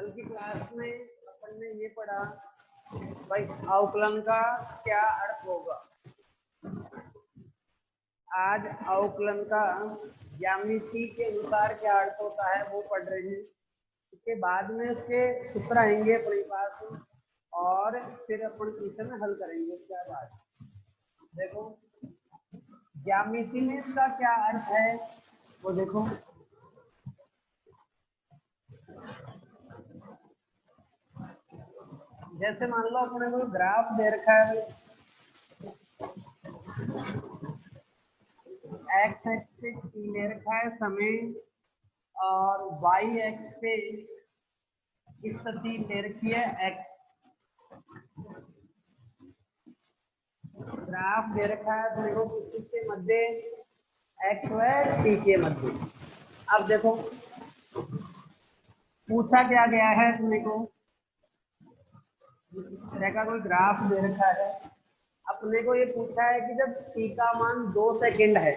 कल की क्लास में अपन ने ये पढ़ा भाई अवकलन का क्या अर्थ होगा। आज अवकलन का ज्यामिति के अनुसार क्या अर्थ होता है वो पढ़ रहे हैं। उसके बाद में उसके सूत्र आएंगे अपने पास और फिर अपन क्वेश्चन हल करेंगे। उसके बाद देखो ज्यामिति में इसका क्या अर्थ है वो देखो। जैसे मान लो अपने को ग्राफ दे रखा है, एक्स एक्स पे t ले रखा है समय और वाई एक्स पे स्थिति ले रखी है x। ग्राफ दे रखा है अपने को किसके मध्य, x व t के मध्य। अब देखो पूछा क्या गया है अपने को, इस तरह का कोई ग्राफ दे रखा है। अपने को ये पूछा है कि जब t का मान 2 सेकंड है,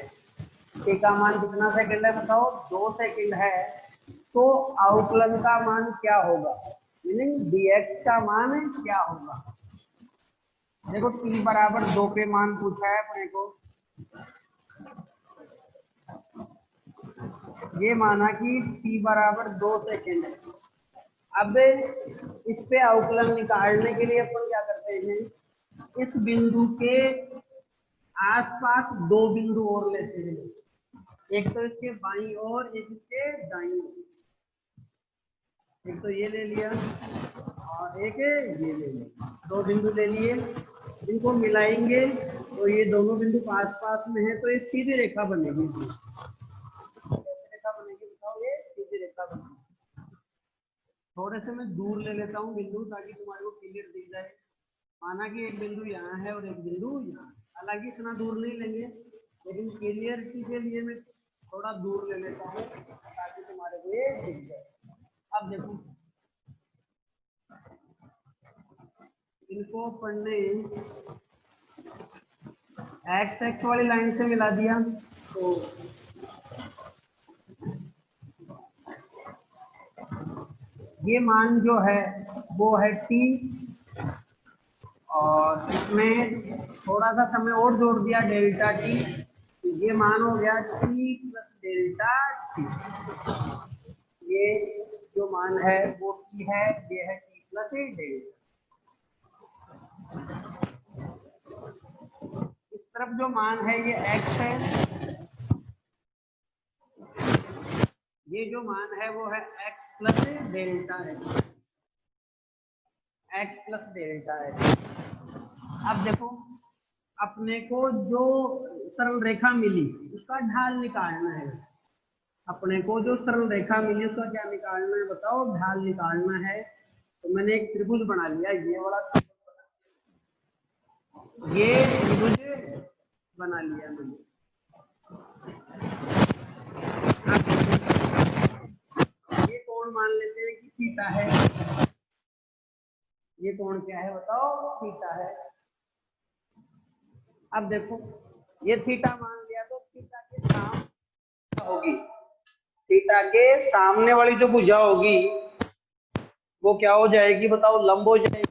t का मान कितना सेकंड है बताओ, 2 सेकंड है, तो अवकलन का मान क्या होगा, मीनिंग dx का मान क्या होगा। देखो t बराबर 2 पे मान पूछा है अपने को, ये माना कि t बराबर 2 सेकंड है। अब इस पे अवकलन निकालने के लिए अपन क्या करते हैं, इस बिंदु के आसपास 2 बिंदु और लेते हैं, एक तो इसके बाईं ओर एक इसके दाईं ओर। एक तो ये ले लिया और एक ये ले लिया, 2 बिंदु ले लिए, इनको मिलाएंगे तो ये दोनों बिंदु पास पास में है तो ये सीधी रेखा बनेगी। कैसी रेखा बनेगी बताओ, ये सीधी रेखा बनेगी। थोड़े से मैं दूर ले लेता हूँ बिंदु ताकि तुम्हारे को क्लियर दिख जाए। माना कि एक बिंदु यहाँ है और एक बिंदु यहाँ, हालांकि इतना दूर नहीं लेंगे लेकिन क्लियरिटी के लिए मैं थोड़ा दूर ले लेता हूँ ताकि तुम्हारे को ये दिख जाए। अब देखो इनको पढ़ने एक्स एक्स वाली लाइन से मिला दिया तो ये मान जो है वो है t, और इसमें थोड़ा सा समय और जोड़ दिया डेल्टा टी, तो ये मान हो गया t प्लस डेल्टा टी। ये जो मान है वो t है, ये है t प्लस डेल्टा। इस तरफ जो मान है ये x है, ये जो मान है वो है x plus delta x, x plus delta x। अब देखो अपने को जो सरल रेखा मिली उसका ढाल निकालना है। अपने को जो सरल रेखा मिली उसका क्या निकालना है बताओ, ढाल निकालना है। तो मैंने एक त्रिभुज बना लिया, ये वाला ये त्रिभुज बना लिया मैंने। ये कोण मान लेते हैं कि थीटा है, ये कोण क्या है बताओ, थीटा है। अब देखो ये थीटा मान लिया तो थीटा के सामने होगी, थीटा के सामने वाली जो भुजा होगी वो क्या हो जाएगी बताओ, लंब हो जाएगी।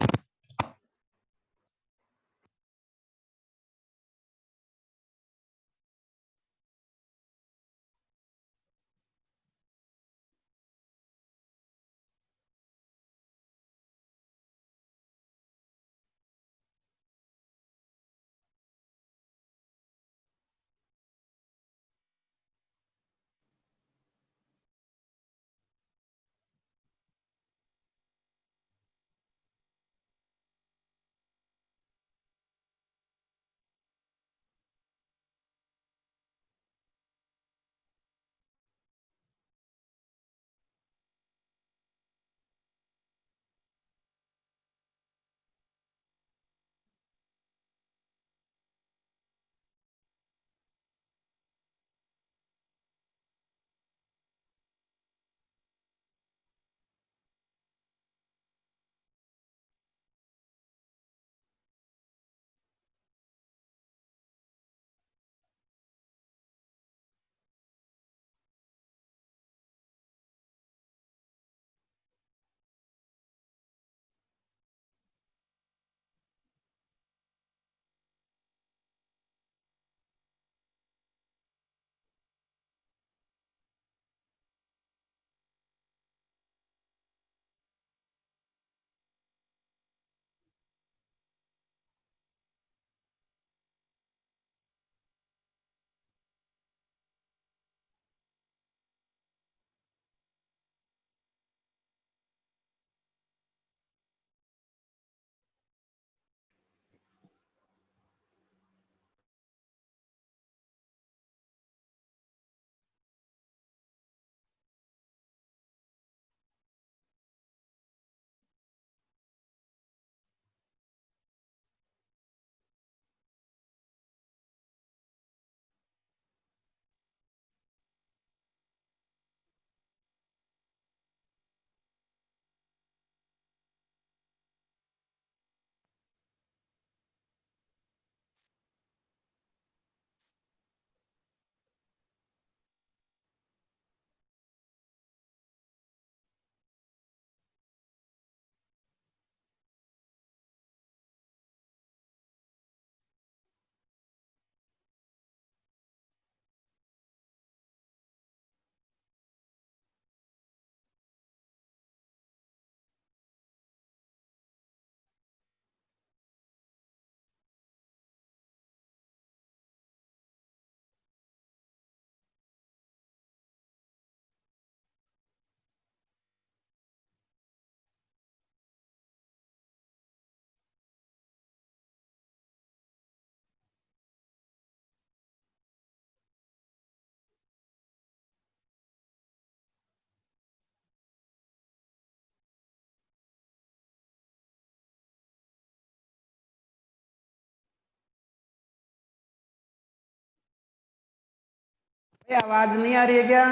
आवाज नहीं आ रही है क्या?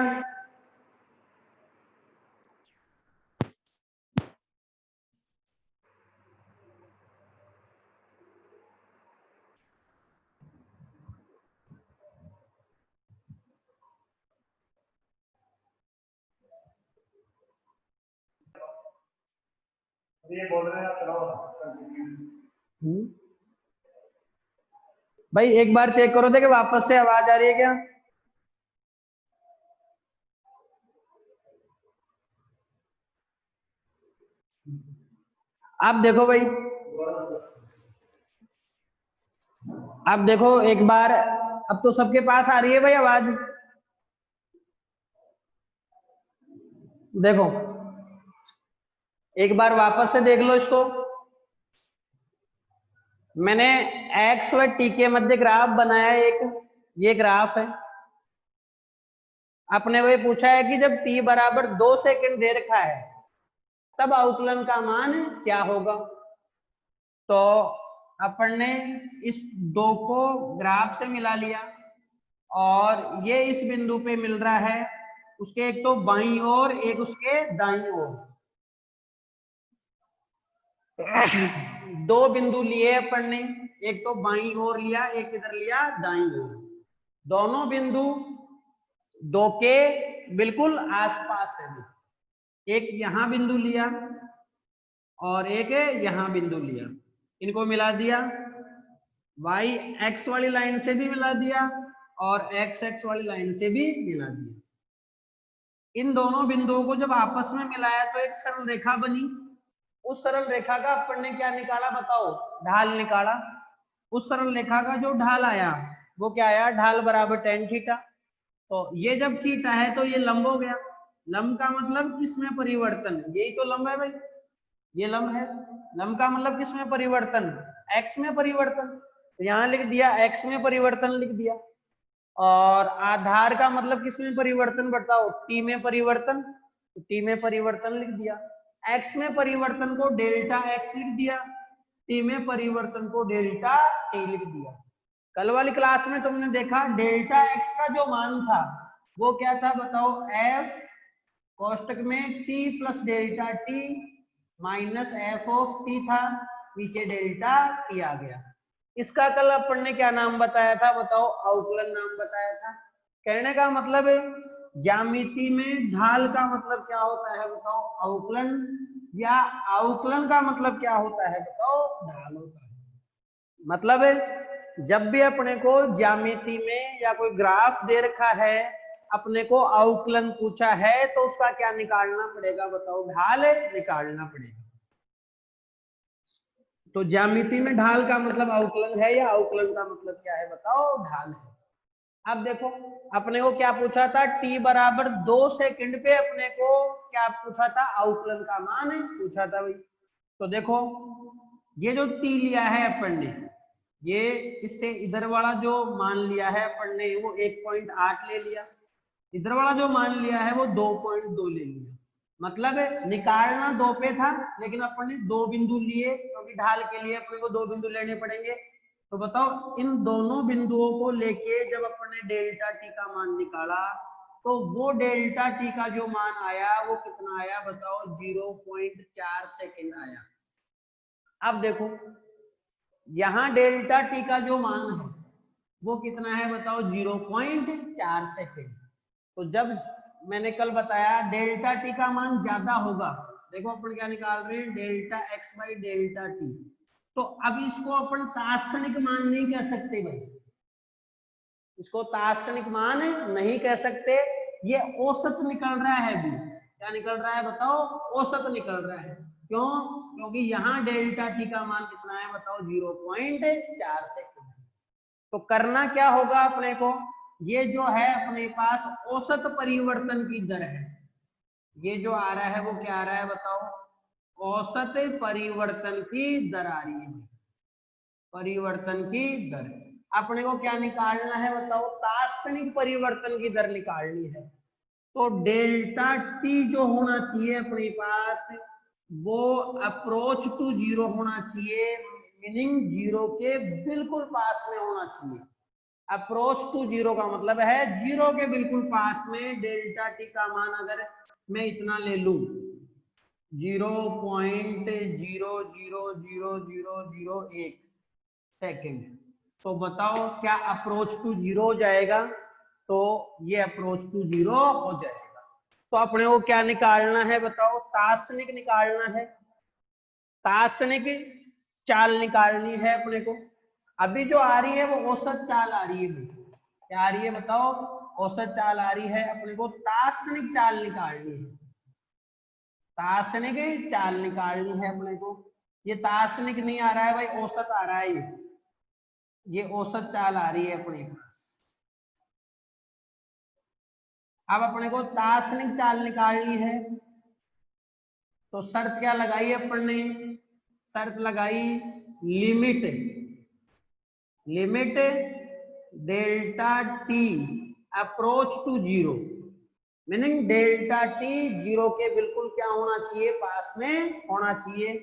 ये बोल रहे हैं भाई एक बार चेक करो थे कि वापस से आवाज आ रही है क्या? आप देखो भाई, आप देखो एक बार, अब तो सबके पास आ रही है भाई आवाज। देखो एक बार वापस से देख लो इसको। मैंने x व t के मध्य ग्राफ बनाया एक, ये ग्राफ है। आपने वही पूछा है कि जब t बराबर 2 सेकंड दे रखा है तब अवकलन का मान क्या होगा। तो अपन ने इस 2 को ग्राफ से मिला लिया और ये इस बिंदु पे मिल रहा है, उसके एक तो बाईं ओर एक उसके दाईं ओर। दो बिंदु लिए अपन ने, एक तो बाईं ओर लिया, एक इधर लिया दाईं ओर। दोनों बिंदु 2 के बिल्कुल आसपास है। एक यहां बिंदु लिया और एक यहां बिंदु लिया, इनको मिला दिया, y x वाली लाइन से भी मिला दिया और x x वाली लाइन से भी मिला दिया। इन दोनों बिंदुओं को जब आपस में मिलाया तो एक सरल रेखा बनी। उस सरल रेखा का अपन ने क्या निकाला बताओ? ढाल निकाला। उस सरल रेखा का जो ढाल आया वो क्या आया? ढाल बराबर tan थीटा। तो ये जब थीटा है तो ये लंब हो गया। लंब का मतलब किसमें परिवर्तन? यही तो लंब है भाई, ये लंब है। लंब का मतलब किसमें परिवर्तन? x में परिवर्तन। तो यहाँ लिख दिया x में परिवर्तन लिख दिया। और आधार का मतलब किसमें परिवर्तन बताओ? t में परिवर्तन। तो t में परिवर्तन लिख दिया। x में परिवर्तन को डेल्टा x लिख दिया, t में परिवर्तन को डेल्टा t लिख दिया। कल वाली क्लास में तुमने देखा डेल्टा x का जो मान था वो क्या था बताओ? f कोष्टक में t plus delta t minus F of t था, नीचे डेल्टा t आ गया। इसका कल अपन ने क्या नाम बताया था बताओ? अवकलन नाम बताया था। कहने का मतलब है ज्यामिति में ढाल का मतलब क्या होता है बताओ? अवकलन। या अवकलन का मतलब क्या होता है बताओ? ढाल होता है। मतलब है जब भी अपने को ज्यामिति में या कोई ग्राफ दे रखा है, अपने को अवकलन पूछा है तो उसका क्या निकालना पड़ेगा बताओ? ढाल निकालना पड़ेगा। तो ज्यामिति में ढाल का मतलब अवकलन है या अवकलन का मतलब क्या है बताओ? ढाल है। अब देखो अपने को क्या पूछा था? t बराबर 2 सेकंड पे अपने को क्या पूछा था? अवकलन का मान पूछा था भाई। तो देखो ये जो t लिया है अपन ने, ये इससे इधर वाला जो मान लिया है अपन ने वो 1.8 ले लिया, इधर वाला जो मान लिया है वो 2.2 ले लिया। मतलब निकालना 2 पे था लेकिन अपन ने 2 बिंदु लिए क्योंकि ढाल के लिए अपने को 2 बिंदु लेने पड़ेंगे। तो बताओ इन दोनों बिंदुओं को लेके जब अपन ने डेल्टा टी का मान निकाला तो वो डेल्टा टी का जो मान आया वो कितना आया बताओ? 0.4 सेकेंड आया। अब देखो यहां डेल्टा टी का जो मान है वो कितना है बताओ? 0.4 सेकेंड। तो जब मैंने कल बताया डेल्टा टी का मान ज्यादा होगा, देखो अपन क्या निकाल रहे हैं? Delta X by delta T. तो अब इसको अपन तात्क्षणिक मान नहीं कह सकते भाई, इसको तात्क्षणिक मान नहीं कह सकते। ये औसत निकल रहा है अभी। क्या निकल रहा है बताओ? औसत निकल रहा है। क्यों? क्योंकि यहाँ डेल्टा टी का मान कितना है बताओ? 0.4 सेकेंड। तो करना क्या होगा अपने को? ये जो है अपने पास औसत परिवर्तन की दर है, ये जो आ रहा है वो क्या आ रहा है बताओ? औसत परिवर्तन की दर आ रही है। परिवर्तन की दर अपने को क्या निकालना है बताओ? तात्क्षणिक परिवर्तन की दर निकालनी है। तो डेल्टा टी जो होना चाहिए अपने पास वो अप्रोच टू जीरो होना चाहिए, मीनिंग जीरो के बिल्कुल पास में होना चाहिए। अप्रोच टू जीरो का मतलब है जीरो के बिल्कुल पास में डेल्टा टी का मान अगर मैं इतना ले लू 0.0000001 सेकेंड, तो बताओ क्या अप्रोच टू जीरो हो जाएगा? तो ये अप्रोच टू जीरो हो जाएगा। तो अपने को क्या निकालना है बताओ? तात्क्षणिक निकालना है, तात्क्षणिक चाल निकालनी है अपने को। अभी जो आ रही है वो औसत चाल आ रही है भाई, क्या आ रही है बताओ? औसत चाल आ रही है। अपने को तात्क्षणिक चाल निकालनी है, तात्क्षणिक चाल निकालनी है अपने को। ये तात्क्षणिक नहीं आ रहा है भाई, औसत आ रहा है, ये औसत चाल आ रही है अपने पास। अब अपने को तात्क्षणिक चाल निकालनी है, तो शर्त क्या लगाई है अपन ने? शर्त लगाई limit, limit delta T approach to zero, meaning delta T zero के बिल्कुल क्या होना चाहिए? पास में होना चाहिए।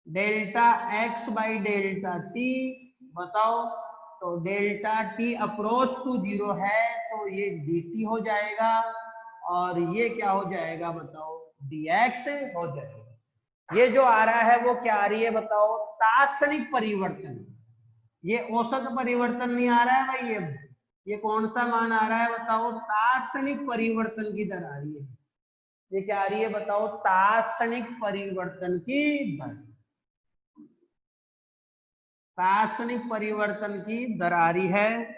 Delta X by delta T बताओ, तो delta T approach to zero है तो ये dt हो जाएगा, और ये क्या हो जाएगा बताओ? dx हो जाएगा। ये जो आ रहा है वो क्या आ रही है बताओ? तात्क्षणिक परिवर्तन। ये औसत परिवर्तन नहीं आ रहा है भाई, ये कौन सा मान आ रहा है बताओ? तात्क्षणिक परिवर्तन की दर आ रही है। ये क्या आ रही है बताओ? तात्क्षणिक परिवर्तन की दर, तात्क्षणिक परिवर्तन की दर आ रही है।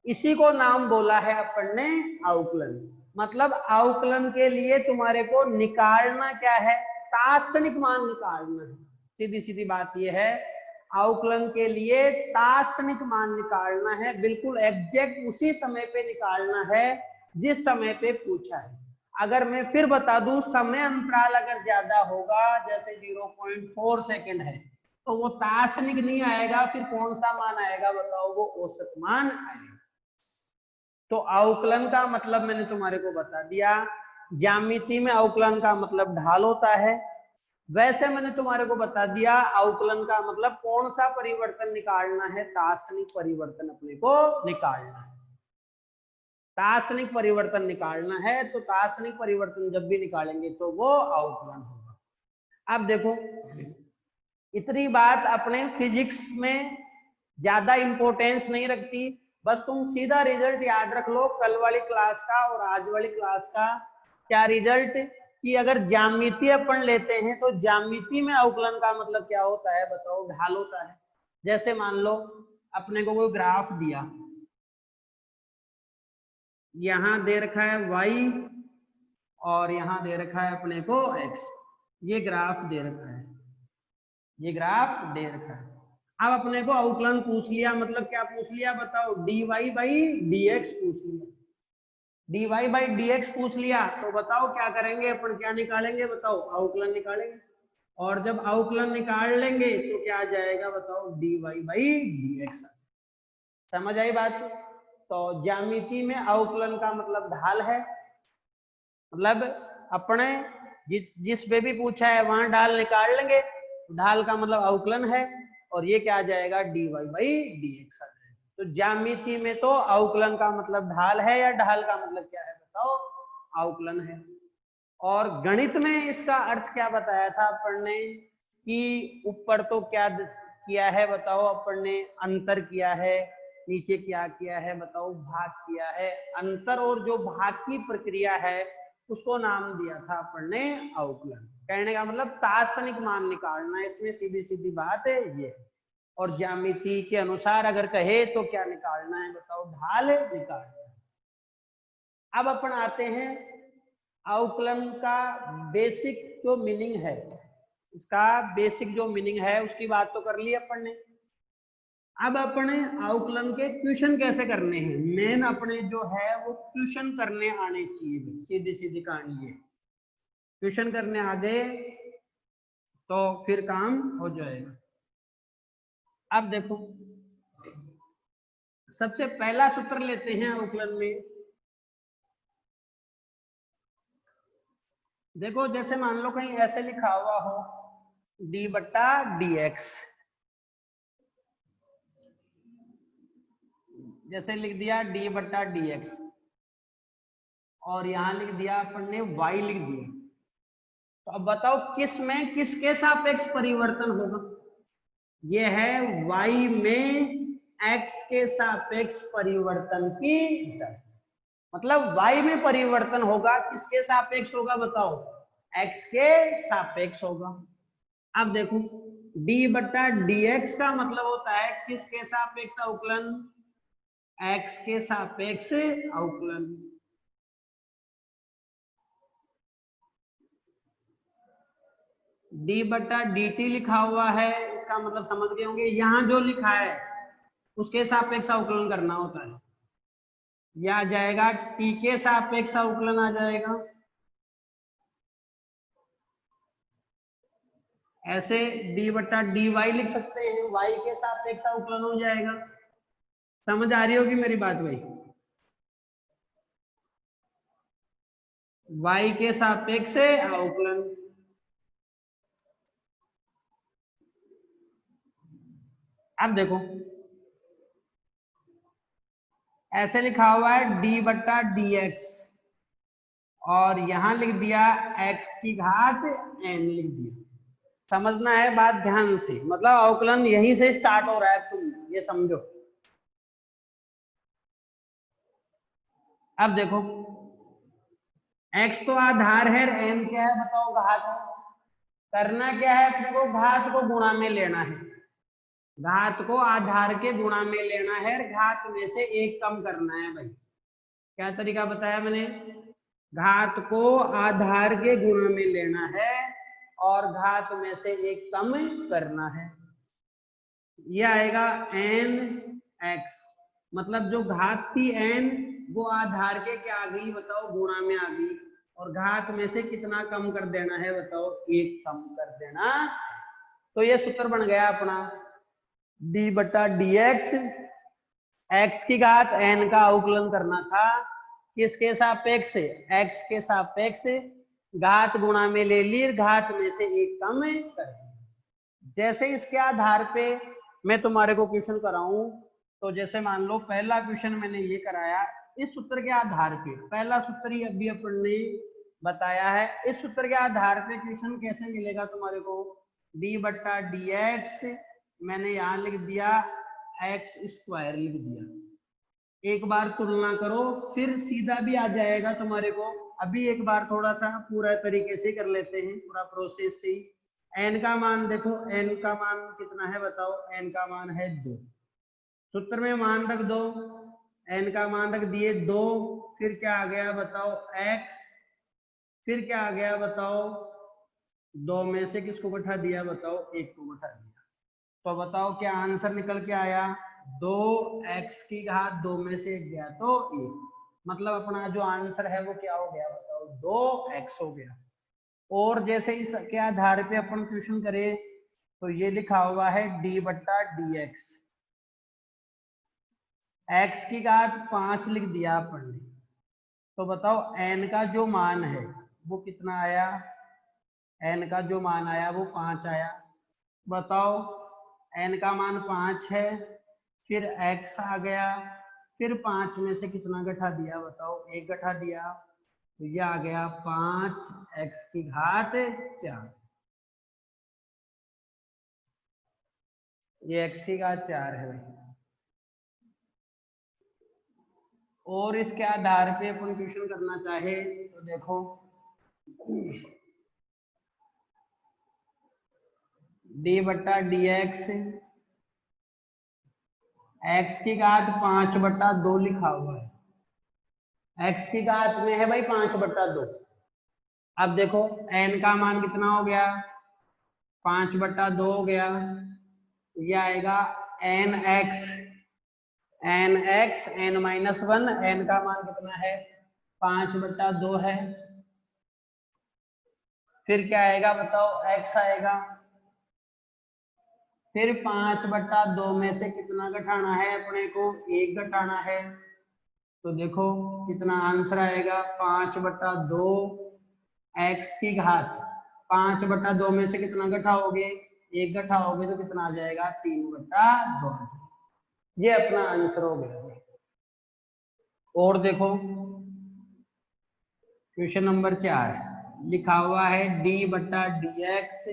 इसी को नाम बोला है अपन ने अवकलन। मतलब अवकलन के लिए तुम्हारे को निकालना क्या है? तात्क्षणिक मान निकालना है। सीधी सीधी बात यह है, अवकलन के लिए तात्क्षणिक मान निकालना है, बिल्कुल एग्जैक्ट उसी समय पे निकालना है जिस समय पे पूछा है। अगर मैं फिर बता दूं, समय अंतराल अगर ज्यादा होगा, जैसे 0.4 सेकेंड है, तो वो तात्क्षणिक नहीं आएगा, फिर कौन सा मान आएगा बताओ? वो औसत मान आएगा। तो अवकलन का मतलब मैंने तुम्हारे को बता दिया। ज्यामिति में अवकलन का मतलब ढाल होता है। वैसे मैंने तुम्हारे को बता दिया अवकलन का मतलब कौन सा परिवर्तन निकालना है? तात्क्षणिक परिवर्तन अपने को निकालना है, तात्क्षणिक परिवर्तन निकालना है। तो तात्क्षणिक परिवर्तन जब भी निकालेंगे तो वो अवकलन होगा। अब देखो, इतनी बात अपने फिजिक्स में ज्यादा इंपॉर्टेंस नहीं रखती, बस तुम सीधा रिजल्ट याद रख लो कल वाली क्लास का और आज वाली क्लास का। क्या रिजल्ट? कि अगर ज्यामिति अपन लेते हैं तो ज्यामिति में अवकलन का मतलब क्या होता है बताओ? ढाल होता है। जैसे मान लो अपने को कोई ग्राफ दिया, यहां दे रखा है y और यहां दे रखा है अपने को x, ये ग्राफ दे रखा है, ये ग्राफ दे रखा है। अब अपने को अवकलन पूछ लिया, मतलब क्या पूछ लिया बताओ? dy बाई dx पूछ लिया, dy बाई dx पूछ लिया। तो बताओ क्या करेंगे अपन? क्या निकालेंगे बताओ? अवकलन निकालेंगे। और जब अवकलन निकाल लेंगे तो क्या आ जाएगा बताओ? dy by dx। समझ आई बात? तो ज्यामिति में अवकलन का मतलब ढाल है, मतलब अपने जिस पे भी पूछा है वहां ढाल निकाल लेंगे, ढाल का मतलब अवकलन है, और ये क्या आ जाएगा? dy बाई dx आ जाएगा। तो ज्यामिति में तो अवकलन का मतलब ढाल है, या ढाल का मतलब क्या है बताओ? अवकलन है। और गणित में इसका अर्थ क्या बताया था अपन ने? कि ऊपर तो क्या किया है बताओ? अपन ने अंतर किया है, नीचे क्या किया है बताओ? भाग किया है। अंतर और जो भाग की प्रक्रिया है उसको नाम दिया था अपन ने अवकलन। कहने का मतलब तात्क्षणिक मान निकालना है, इसमें सीधी सीधी बात है ये। और ज्यामिति के अनुसार अगर कहे तो क्या निकालना है बताओ? ढाल निकालना है। अब अपन आते हैं अवकलन का बेसिक जो मीनिंग है, इसका बेसिक जो मीनिंग है उसकी बात तो कर ली अपन ने। अब अपने अवकलन के क्वेश्चन कैसे करने हैं, मेन अपने जो है वो क्वेश्चन करने आने चाहिए। सीधी सीधी कहानी है, क्वेश्चन करने आ गए तो फिर काम हो जाएगा। अब देखो, सबसे पहला सूत्र लेते हैं अवकलन में। देखो जैसे मान लो कहीं ऐसे लिखा हुआ हो d बट्टा dx, जैसे लिख दिया डी बट्टा डी एक्स, और यहां लिख दिया अपन ने वाई लिख दिया। तो अब बताओ किस में किसके सापेक्ष परिवर्तन होगा? ये है वाई में एक्स के सापेक्ष परिवर्तन की दर। मतलब वाई में परिवर्तन होगा, किसके सापेक्ष होगा बताओ? एक्स के सापेक्ष होगा। अब देखो डी बट्टा डी एक्स का मतलब होता है किसके सापेक्ष अवकलन? एक्स के सापेक्ष अवकलन। डी बट्टा डी टी लिखा हुआ है, इसका मतलब समझ गए होंगे, यहां जो लिखा है उसके सापेक्ष अवकलन करना होता है। यह आ जाएगा टी के सापेक्ष अवकलन आ जाएगा। ऐसे डी बट्टा डी वाई लिख सकते हैं, वाई के सापेक्ष अवकलन हो जाएगा। समझ आ रही होगी मेरी बात भाई? वाई के सापेक्ष अवकलन। अब देखो ऐसे लिखा हुआ है डी बट्टा डी एक्स, और यहां लिख दिया एक्स की घात एन लिख दिया। समझना है बात ध्यान से, मतलब अवकलन यहीं से स्टार्ट हो रहा है, तुम ये समझो। अब देखो x तो आधार है, n क्या है बताओ? घात है। करना क्या है अपने को? घात को गुणा में लेना है। घात को आधार के गुणा में लेना है, घात में से एक कम करना है भाई। क्या तरीका बताया मैंने? घात को आधार के गुणा में लेना है और घात में से एक कम करना है। यह आएगा n x, मतलब जो घात थी n वो आधार के क्या आ गई बताओ? गुणा में आ गई। और घात में से कितना कम कर देना है बताओ? एक कम कर देना। तो ये सूत्र बन गया अपना डी बट्टा डी एक्स, एक्स की घात n का अवकलन करना था, किसके सापेक्ष? एक्स के सापेक्ष। घात गुणा में ले ली, घात में से एक कम कर दिया। जैसे इसके आधार पे मैं तुम्हारे को क्वेश्चन कराऊं, तो जैसे मान लो पहला क्वेश्चन मैंने ये कराया, इस सूत्र के आधार पे, पहला सूत्र ही अभी अपन ने बताया है, इस सूत्र के आधार पे क्वेश्चन कैसे मिलेगा तुम्हारे को? डी बट्टा डी एक्स मैंने यहाँ लिख दिया, एक्स स्क्वायर लिख दिया। एक बार तुलना करो फिर सीधा भी आ जाएगा तुम्हारे को। अभी एक बार थोड़ा सा पूरा तरीके से कर लेते हैं, पूरा प्रोसेस से। n का मान देखो, n का मान कितना है बताओ? n का मान है 2। सूत्र में मान रख दो, n का मान रख दिए 2, फिर क्या आ गया बताओ? x, फिर क्या आ गया बताओ? 2 में से किसको बैठा दिया बताओ? 1 को बैठा दिया। तो बताओ क्या आंसर निकल के आया? 2x की घात 2 में से 1 गया तो 1, मतलब अपना जो आंसर है वो क्या हो गया बताओ? 2x हो गया। और जैसे इसके आधार पे अपन क्वेश्चन करें तो ये लिखा हुआ है डी बट्टा डी एक्स, एक्स की घात 5 लिख दिया अपन ने। तो बताओ n का जो मान है वो कितना आया? n का जो मान आया वो 5 आया। बताओ n का मान 5 है, फिर x आ गया, फिर 5 में से कितना घटा दिया बताओ? 1 घटा दिया। तो ये आ गया 5x की घात 4। ये x की घात 4 है भाई। और इसके आधार पे अपन क्वेश्चन करना चाहे तो देखो डी बट्टा डी एक्स, एक्स की घात 5 बट्टा 2 लिखा हुआ है, x की घात में है भाई 5 बट्टा 2। अब देखो n का मान कितना हो गया? 5 बट्टा 2 हो गया। यह आएगा nx, nx n minus 1, n का मान कितना है? 5 बट्टा 2 है। फिर क्या आएगा बताओ? x आएगा। फिर 5 बट्टा 2 में से कितना घटाना है अपने को? 1 घटाना है। तो देखो कितना आंसर आएगा? 5 बट्टा 2 x की घात 5 बट्टा 2 में से कितना घटाओगे? 1 घटाओगे तो कितना आ जाएगा? 3 बट्टा 2। ये अपना आंसर हो गया। और देखो क्वेश्चन नंबर 4 लिखा हुआ है डी बट्टा डी एक्स,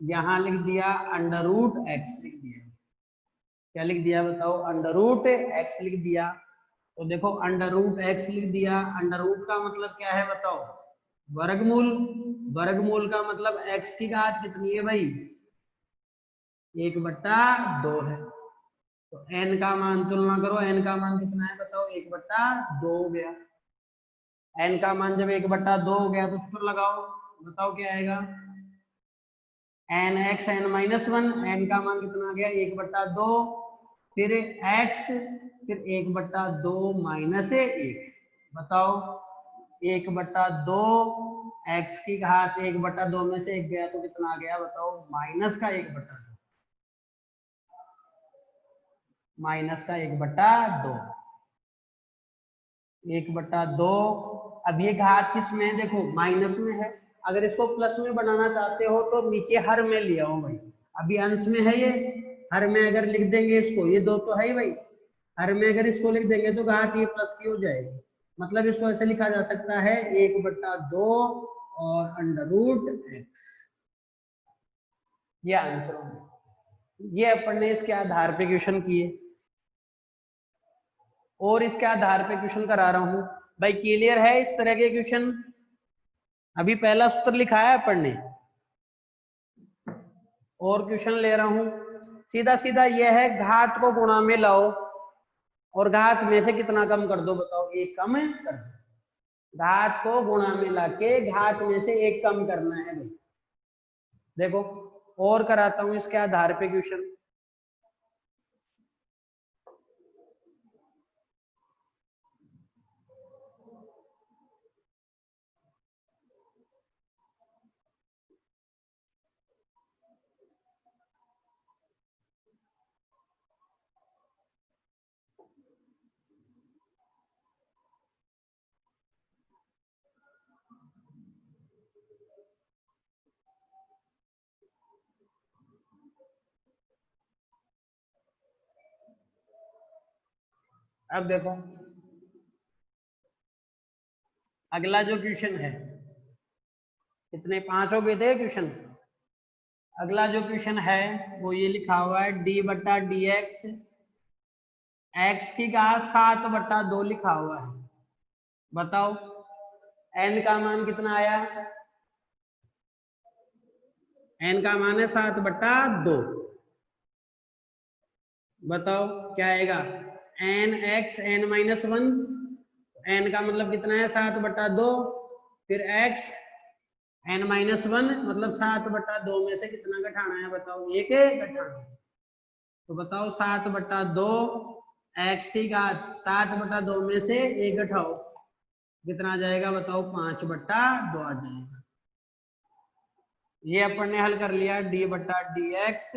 यहां लिख दिया अंडर रूट एक्स लिख दिया। क्या लिख दिया बताओ? अंडर रूट एक्स लिख दिया। तो देखो अंडर रूट एक्स लिख दिया, अंडर रूट का मतलब क्या है बताओ? वर्गमूल। वर्गमूल का मतलब एक्स की घात कितनी है भाई? 1/2 है। तो n का मान तुलना करो, n का मान कितना है बताओ? 1/2 हो गया। n का मान जब 1/2 हो गया तो उस पर लगाओ, बताओ क्या आएगा? n(x n-1), n का मान कितना आ गया? 1/2, फिर x, फिर 1/2 माइनस 1, बताओ 1/2, x की घात 1/2 में से 1 गया तो कितना आ गया बताओ? माइनस का 1/2, माइनस का 1/2, 1/2। अब ये घात किस में है? देखो माइनस में है। अगर इसको प्लस में बनाना चाहते हो तो नीचे हर में ले आओ भाई। अभी अंश में है, ये हर में अगर लिख देंगे इसको, ये 2 तो है ही भाई, हर में अगर इसको लिख देंगे तो घात ये प्लस की हो जाएगी। मतलब इसको ऐसे लिखा जा सकता है 1/2 और अंडर रूट एक्स। ये आंसर होगा। ये अपन ने इसके आधार पे क्वेश्चन किए और इसके आधार पे क्वेश्चन करा रहा हूं भाई। क्लियर है इस तरह के क्वेश्चन? अभी पहला सूत्र लिखा है अपन ने और क्वेश्चन ले रहा हूं। सीधा सीधा यह है, घात को गुणा में लाओ और घात में से कितना कम कर दो बताओ? 1 कम कर दो। घात को गुणा में लाके घात में से 1 कम करना है भाई। देखो और कराता हूं इसके आधार पे क्वेश्चन। अब देखो अगला जो क्वेश्चन है, कितने 5 हो गए थे क्वेश्चन। अगला जो क्वेश्चन है वो ये लिखा हुआ है डी बट्टा डी एक्स, एक्स की घात 7/2 लिखा हुआ है। बताओ n का मान कितना आया? n का मान है 7/2। बताओ क्या आएगा? n(x n-1), n का मतलब कितना है? 7/2, फिर x n-1 मतलब 7/2 में से कितना घटाना है बताओ? 1 घटाना है। तो बताओ 7/2, x की घात 7/2 में से 1 घटाओ, कितना आ जाएगा बताओ? 5/2 आ जाएगा। ये अपन ने हल कर लिया डी बट्टा डी एक्स,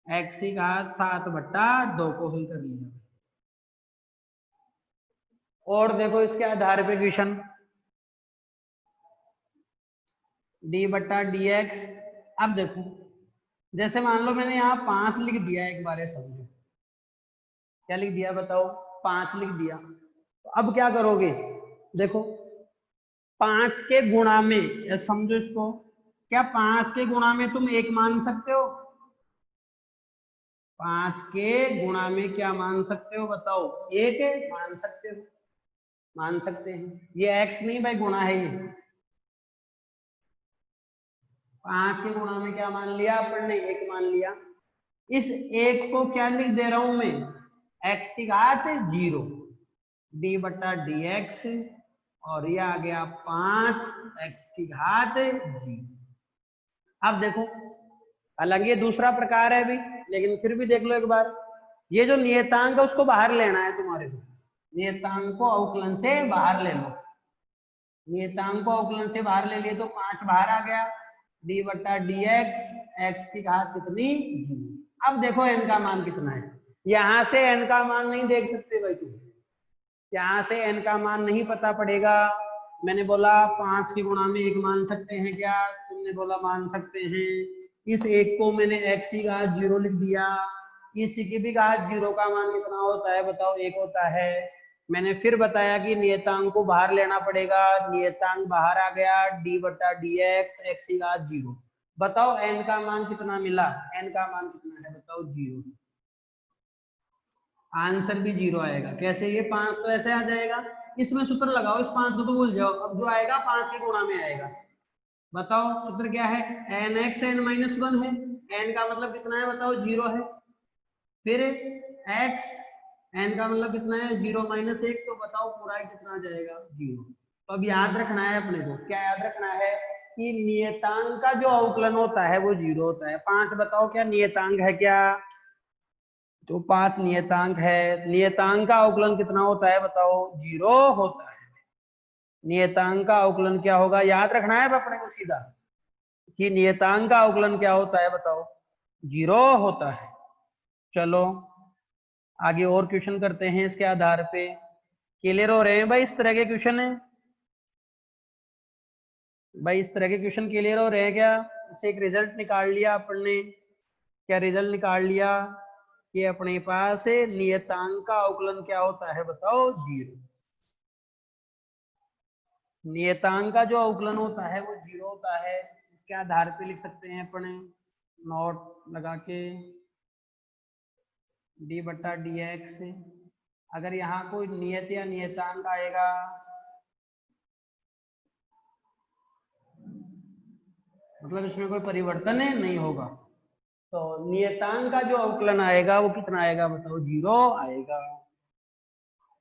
एक्स की घात 7/2 को हल कर लिया। और देखो इसके आधार पे क्वेश्चन डी बट्टा डी एक्स। अब देखो जैसे मान लो मैंने यहाँ 5 लिख दिया, एक बार समझो क्या लिख दिया बताओ? 5 लिख दिया। तो अब क्या करोगे? देखो 5 के गुणा में, समझो इसको, क्या 5 के गुणा में तुम 1 मान सकते हो? 5 के गुणा में क्या मान सकते हो बताओ? 1 मान सकते हो, मान सकते हैं। ये x नहीं भाई, गुणा है ये। 5 के गुणा में क्या मान लिया अपन ने? 1 मान लिया। इस 1 को क्या लिख दे रहा हूं मैं? x की घात 0, डी बट्टा डी एक्स, और ये आ गया 5 x की घात 0। अब देखो हालांकि ये दूसरा प्रकार है अभी, लेकिन फिर भी देख लो एक बार। ये जो नियतांक है उसको बाहर लेना है तुम्हारे को। नियतांक को अवकलन से बाहर ले लो। नियतांक को अवकलन से बाहर ले लिए तो 5 बाहर आ गया, डी बट्टा डी एक्स, एक्स की घात कितनी? 0। अब देखो n का मान कितना है। यहां से n का मान नहीं देख सकते भाई तुम, यहां से n का मान नहीं पता पड़ेगा। मैंने बोला 5 की गुणा में 1 मान सकते हैं क्या? तुमने बोला मान सकते हैं। इस 1 को मैंने x की घात 0 लिख दिया। इस की भी घात 0 का मान कितना होता है बताओ? 1 होता है। मैंने फिर बताया कि नियतांक को बाहर लेना पड़ेगा, नियतांक बाहर आ गया, d बटा डी एक्स, एक्स की घात 0। बताओ n का मान कितना मिला, n का मान कितना है बताओ 0। आंसर भी 0 आएगा। कैसे? ये 5 तो ऐसे आ जाएगा, इसमें सूत्र लगाओ, इस 5 को तो भूल जाओ, अब जो आएगा 5 के गुणा में आएगा। बताओ सूत्र क्या है, एन एक्स एन माइनस 1 है, n का मतलब कितना है बताओ 0 है, फिर x n का मतलब कितना है 0 माइनस 1, तो बताओ पूरा कितना आ जाएगा 0। तो अब याद रखना है अपने को, क्या याद रखना है कि नियतांक का जो अवकलन होता है वो 0 होता है। 5 बताओ क्या नियतांक है क्या, तो 5 नियतांक है, नियतांक का अवकलन कितना होता है बताओ 0 होता है। नियतांक का अवकलन क्या होगा, याद रखना है अपने को सीधा कि नियतांक का अवकलन क्या होता है बताओ 0 होता है। चलो आगे और क्वेश्चन करते हैं इसके आधार पे। क्लियर हो रहे हैं भाई इस तरह के क्वेश्चन है भाई, इस तरह के क्वेश्चन क्लियर हो रहे हैं क्या? इससे एक रिजल्ट निकाल लिया अपन ने, क्या रिजल्ट निकाल लिया कि अपने पास नियतांक का अवकलन क्या होता है बताओ 0। नियतांक का जो अवकलन होता है वो 0 होता है। इसके आधार पे लिख सकते हैं अपने नोट लगा के d बटा डी एक्स। अगर यहाँ कोई नियत या नियतांक आएगा मतलब इसमें कोई परिवर्तन है नहीं होगा, तो नियतांक का जो अवकलन आएगा वो कितना आएगा बताओ 0 आएगा।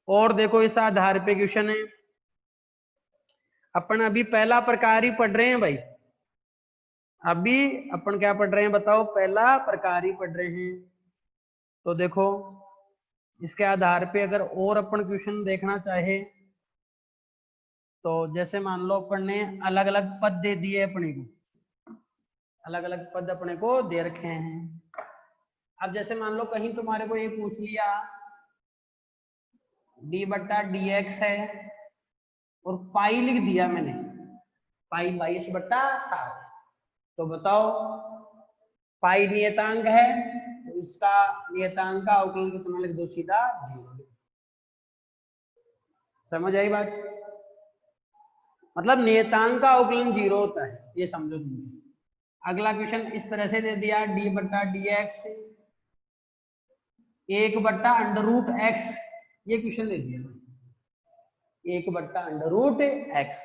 और देखो इस आधार पे क्वेश्चन है, अपन अभी पहला प्रकार ही पढ़ रहे हैं भाई, अभी अपन क्या पढ़ रहे हैं बताओ, पहला प्रकार ही पढ़ रहे हैं। तो देखो इसके आधार पे अगर और अपन क्वेश्चन देखना चाहे तो जैसे मान लो अपन ने अलग अलग पद दे दिए अपने को, अलग अलग पद अपने को दे रखे हैं। अब जैसे मान लो कहीं तुम्हारे को ये पूछ लिया d बट्टा डी एक्स है और पाई लिख दिया मैंने, पाई 22 बट्टा 7, तो बताओ पाई नियतांक है तो इसका नियतांक का अवकलन कितना लिख दो सीधा 0। समझ आई बात? मतलब नियतांक का अवकलन 0 होता है, ये समझो तुम। अगला क्वेश्चन इस तरह से दे दिया d बट्टा डी एक्स 1 बट्टा अंडर रूट एक्स, ये क्वेश्चन दे दिया 1 बट्टा अंडर रूट एक्स।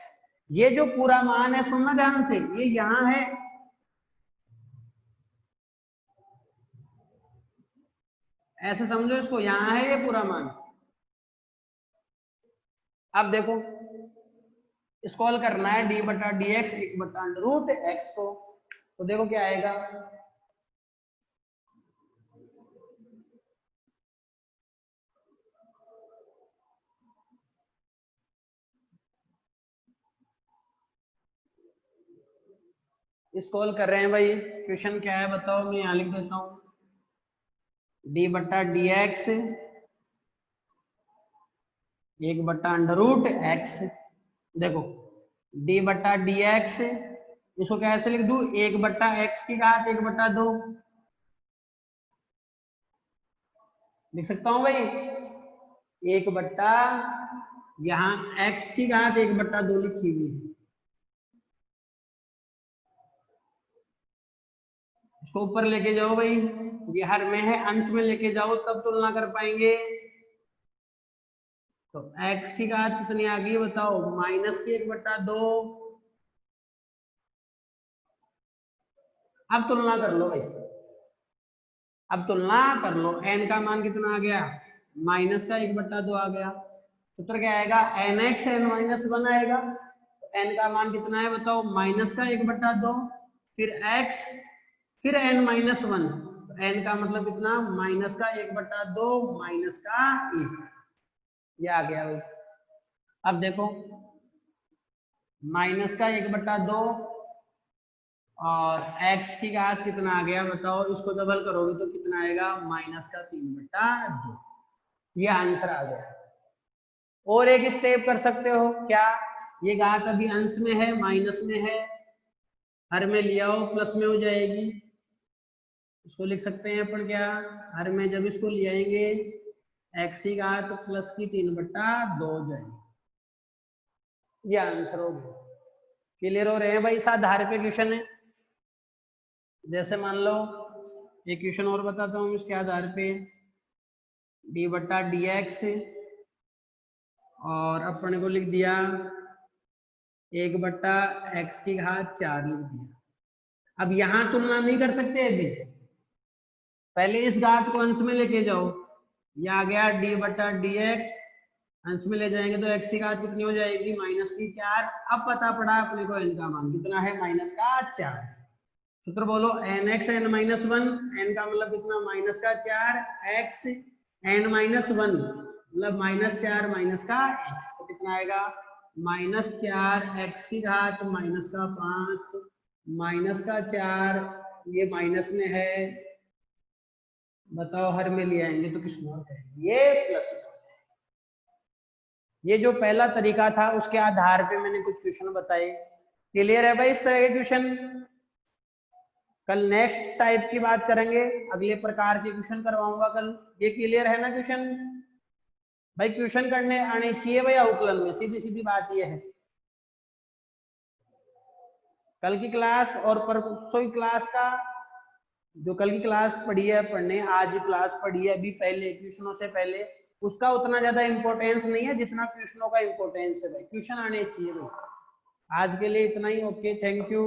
ये जो पूरा मान है सुनना ध्यान से, ये यहां है, ऐसे समझो इसको, यहां है ये पूरा मान। अब देखो स्क्रॉल करना है d बटा डी एक्स 1 बट्टा अंडर रूट एक्स को, तो देखो क्या आएगा, स्क्रॉल कर रहे हैं भाई, क्वेश्चन क्या है बताओ, मैं यहां लिख देता हूं d बट्टा डी एक्स 1 बट्टा अंडर रूट एक्स। देखो d बट्टा डी एक्स इसको कैसे लिख दूं, 1 बट्टा एक्स की घात 1 बट्टा 2 लिख सकता हूं भाई, 1 बट्टा यहाँ x की घात 1 बट्टा 2 लिखी हुई है, इसको ऊपर लेके जाओ भाई, ये हर में है, अंश में लेके जाओ तब तुलना कर पाएंगे। तो x की घात कितनी आ गई बताओ, माइनस की 1 बट्टा 2। अब तुलना कर लो भाई, अब तुलना कर लो, n का मान कितना आ गया, माइनस का 1 बट्टा 2 आ गया, सूत्र क्या आएगा एन एक्स एन माइनस 1 आएगा। तो n का मान कितना है बताओ, माइनस का 1 बट्टा 2, फिर x, फिर n माइनस 1, n का मतलब कितना, माइनस का 1 बट्टा 2 माइनस का 1, ये आ गया भाई। अब देखो माइनस का 1 बट्टा 2 और x की घात कितना आ गया बताओ, इसको डबल करोगे तो कितना आएगा, माइनस का 3 बट्टा 2, ये आंसर आ गया। और एक स्टेप कर सकते हो क्या, ये घात अभी अंश में है माइनस में है, हर में लिया हो प्लस में हो जाएगी, इसको लिख सकते हैं अपन क्या, हर में जब इसको ले आएंगे x की घात प्लस की 3/2 जाएगी। ये आंसर हो गया। क्लियर हो रहे हैं भाई? इस आधार पे क्वेश्चन है। जैसे मान लो एक क्वेश्चन और बताता हूँ इसके आधार पे, d/dx और अपने को लिख दिया 1/x की घात 4 लिख दिया। अब यहां तुलना नहीं कर सकते अभी, पहले इस घात को अंश में लेके जाओ। ये आ गया d/dx, अंश में ले जाएंगे तो x की घात कितनी हो जाएगी? -4। अब पता पड़ा अपने को n का मान कितना है? -4। सूत्र बोलो nx n-1, n का मतलब कितना? -4, x n-1 मतलब -4 -1, तो कितना आएगा? -4 x की घात -5 -4, ये माइनस में है, बताओ हर में ले आएंगे तो किस में है? ये प्लस में। ये जो पहला तरीका था उसके आधार पे मैंने कुछ क्वेश्चन बताए। क्लियर है भाई इस तरह के क्वेश्चन? कल नेक्स्ट टाइप की बात करेंगे, अगले प्रकार के क्वेश्चन करवाऊंगा कल। ये क्लियर है ना क्वेश्चन? भाई क्वेश्चन करने आने चाहिए भाई अवकलन में, सीधी सीधी बात ये है। कल की क्लास और परसों की क्लास का, जो कल की क्लास पढ़ी है पढ़ने, आज क्लास पढ़ी है अभी पहले क्वेश्चनों से पहले, उसका उतना ज्यादा इंपॉर्टेंस नहीं है जितना क्वेश्चनों का इंपॉर्टेंस है भाई। क्वेश्चन आने चाहिए भाई। आज के लिए इतना ही। Okay, thank you.